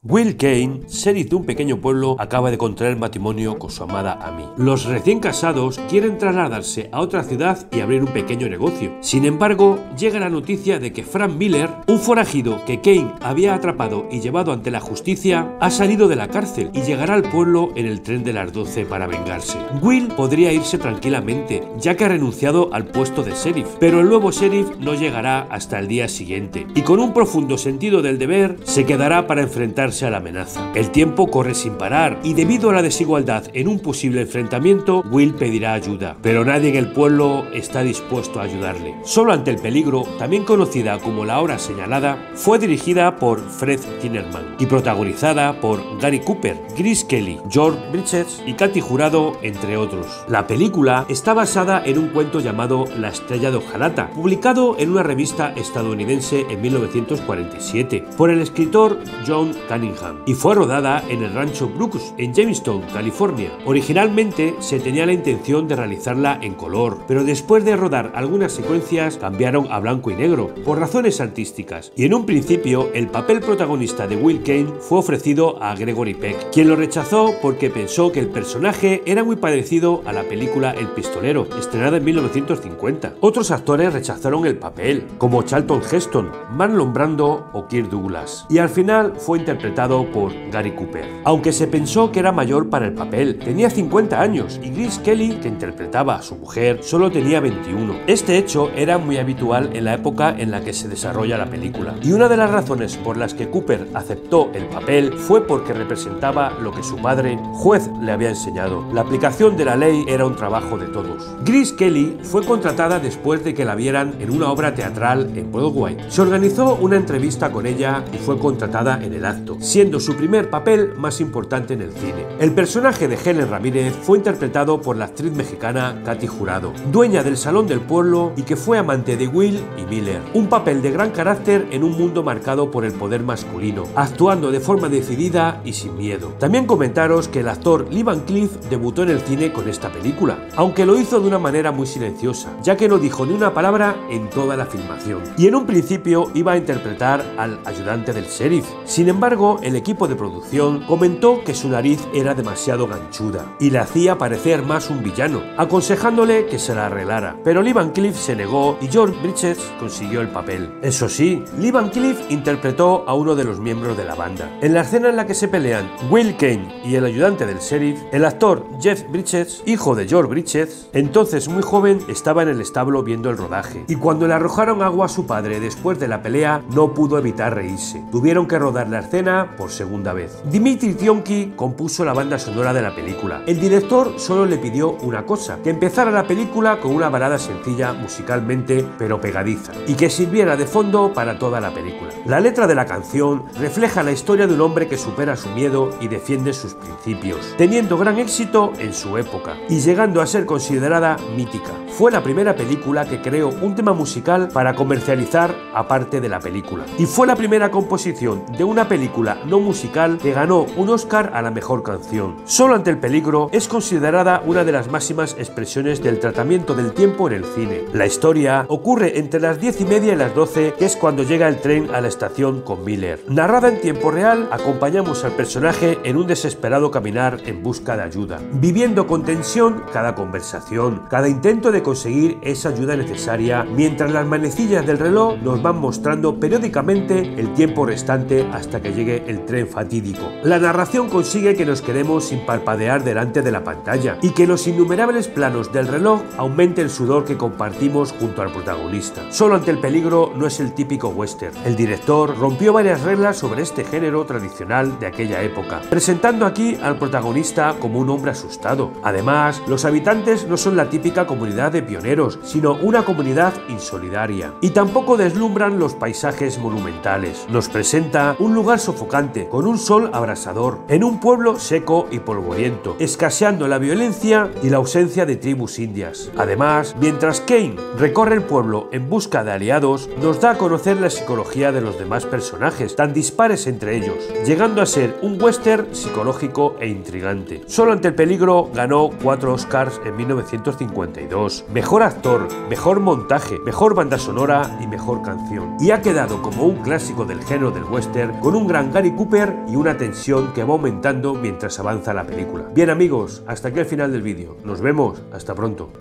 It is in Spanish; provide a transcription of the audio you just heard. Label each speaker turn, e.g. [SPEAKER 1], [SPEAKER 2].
[SPEAKER 1] Will Kane, sheriff de un pequeño pueblo, acaba de contraer matrimonio con su amada Amy. Los recién casados quieren trasladarse a otra ciudad y abrir un pequeño negocio. Sin embargo, llega la noticia de que Frank Miller, un forajido que Kane había atrapado y llevado ante la justicia, ha salido de la cárcel y llegará al pueblo en el tren de las 12 para vengarse. Will podría irse tranquilamente, ya que ha renunciado al puesto de sheriff, pero el nuevo sheriff no llegará hasta el día siguiente, y con un profundo sentido del deber, se quedará para enfrentarse a la amenaza. El tiempo corre sin parar y debido a la desigualdad en un posible enfrentamiento, Will pedirá ayuda, pero nadie en el pueblo está dispuesto a ayudarle. Solo ante el peligro, también conocida como La Hora Señalada, fue dirigida por Fred Zinnemann y protagonizada por Gary Cooper, Grace Kelly, George Bridges y Katy Jurado, entre otros. La película está basada en un cuento llamado La Estrella de Hojalata, publicado en una revista estadounidense en 1947 por el escritor John Cunningham, y fue rodada en el rancho Brooks, en Jamestown, California. Originalmente se tenía la intención de realizarla en color, pero después de rodar algunas secuencias cambiaron a blanco y negro, por razones artísticas, y en un principio el papel protagonista de Will Kane fue ofrecido a Gregory Peck, quien lo rechazó porque pensó que el personaje era muy parecido a la película El Pistolero, estrenada en 1950. Otros actores rechazaron el papel, como Charlton Heston, Marlon Brando o Kirk Douglas, y al final fue interpretado por Gary Cooper, aunque se pensó que era mayor para el papel. Tenía 50 años y Grace Kelly, que interpretaba a su mujer, solo tenía 21. Este hecho era muy habitual en la época en la que se desarrolla la película, y una de las razones por las que Cooper aceptó el papel fue porque representaba lo que su padre, juez, le había enseñado. La aplicación de la ley era un trabajo de todos. Grace Kelly fue contratada después de que la vieran en una obra teatral en Broadway. Se organizó una entrevista con ella y fue contratada en el acto, siendo su primer papel más importante en el cine. El personaje de Helen Ramírez fue interpretado por la actriz mexicana Katy Jurado, dueña del salón del pueblo y que fue amante de Will y Miller. Un papel de gran carácter en un mundo marcado por el poder masculino, actuando de forma decidida y sin miedo. También comentaros que el actor Lee Van Cleef debutó en el cine con esta película, aunque lo hizo de una manera muy silenciosa, ya que no dijo ni una palabra en toda la filmación. Y en un principio iba a interpretar al ayudante del sheriff. Sin embargo, el equipo de producción comentó que su nariz era demasiado ganchuda y le hacía parecer más un villano, aconsejándole que se la arreglara, pero Lee Van Cleef se negó y George Bridges consiguió el papel. Eso sí, Lee Van Cleef interpretó a uno de los miembros de la banda. En la escena en la que se pelean Will Kane y el ayudante del sheriff, el actor Jeff Bridges, hijo de George Bridges, entonces muy joven, estaba en el establo viendo el rodaje, y cuando le arrojaron agua a su padre después de la pelea, no pudo evitar reírse. Tuvieron que rodar la escena por segunda vez. Dimitri Tiomkin compuso la banda sonora de la película. El director solo le pidió una cosa: que empezara la película con una balada sencilla musicalmente, pero pegadiza, y que sirviera de fondo para toda la película. La letra de la canción refleja la historia de un hombre que supera su miedo y defiende sus principios, teniendo gran éxito en su época y llegando a ser considerada mítica. Fue la primera película que creó un tema musical para comercializar aparte de la película, y fue la primera composición de una película no musical que ganó un Oscar a la mejor canción. Solo ante el peligro es considerada una de las máximas expresiones del tratamiento del tiempo en el cine. La historia ocurre entre las 10:30 y las 12, que es cuando llega el tren a la estación con Miller. Narrada en tiempo real, acompañamos al personaje en un desesperado caminar en busca de ayuda, viviendo con tensión cada conversación, cada intento de conseguir esa ayuda necesaria, mientras las manecillas del reloj nos van mostrando periódicamente el tiempo restante hasta que llegue el tren fatídico. La narración consigue que nos quedemos sin parpadear delante de la pantalla y que los innumerables planos del reloj aumente el sudor que compartimos junto al protagonista. Solo ante el peligro no es el típico western. El director rompió varias reglas sobre este género tradicional de aquella época, presentando aquí al protagonista como un hombre asustado. Además, los habitantes no son la típica comunidad de pioneros, sino una comunidad insolidaria. Y tampoco deslumbran los paisajes monumentales. Nos presenta un lugar sofocante, con un sol abrasador, en un pueblo seco y polvoriento, escaseando la violencia y la ausencia de tribus indias. Además, mientras Kane recorre el pueblo en busca de aliados, nos da a conocer la psicología de los demás personajes, tan dispares entre ellos, llegando a ser un western psicológico e intrigante. Solo ante el peligro ganó 4 Oscars en 1952, mejor actor, mejor montaje, mejor banda sonora y mejor canción, y ha quedado como un clásico del género del western con un gran Gary Cooper y una tensión que va aumentando mientras avanza la película. Bien amigos, hasta aquí el final del vídeo. Nos vemos, hasta pronto.